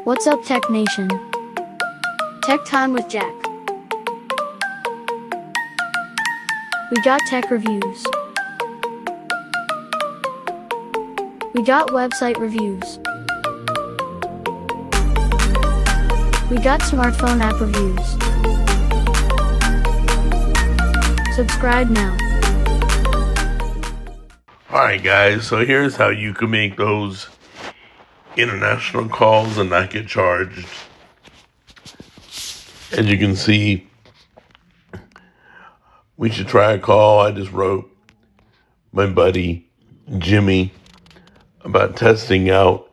What's up, Tech Nation? Tech Time with Jack. We got tech reviews. We got website reviews. We got smartphone app reviews. Subscribe now. Alright guys, so here's how you can make those international calls and not get charged. As you can see, we should try a call. I just wrote my buddy Jimmy about testing out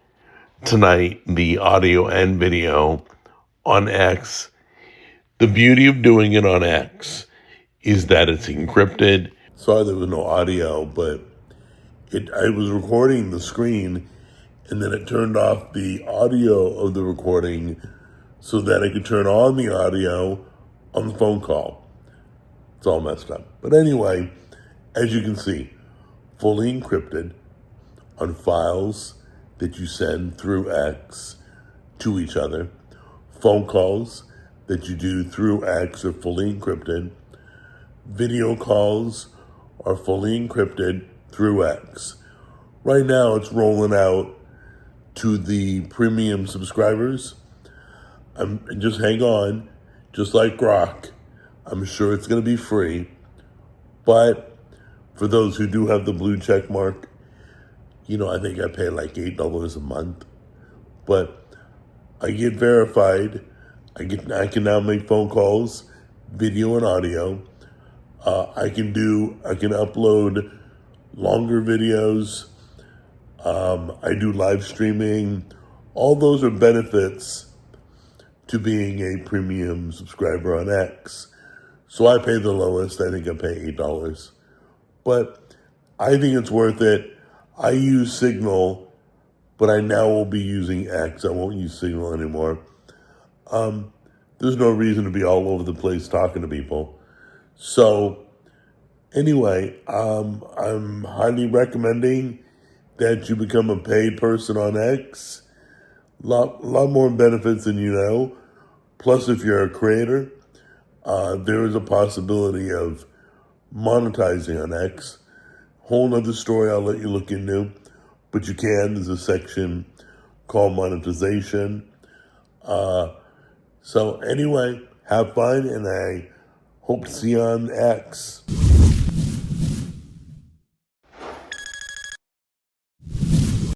tonight the audio and video on X. The beauty of doing it on X is that it's encrypted. Sorry there was no audio, but I was recording the screen and then it turned off the audio of the recording so that I could turn on the audio on the phone call. It's all messed up. But anyway, as you can see, fully encrypted on files that you send through X to each other. Phone calls that you do through X are fully encrypted. Video calls are fully encrypted through X. Right now it's rolling out to the premium subscribers. Just hang on, just like Grok. I'm sure it's going to be free. But for those who do have the blue check mark, I think I pay like $8 a month. But I get verified. I can now make phone calls, video and audio. I can upload longer videos. I do live streaming. All those are benefits to being a premium subscriber on X. So I pay the lowest. I think I pay $8. But I think it's worth it. I use Signal, but I now will be using X. I won't use Signal anymore. There's no reason to be all over the place talking to people. So anyway, I'm highly recommending that you become a paid person on X. Lot more benefits than you know. Plus, if you're a creator, there is a possibility of monetizing on X. Whole nother story I'll let you look into, but you can. There's a section called monetization. So anyway, have fun, and I hope to see you on X.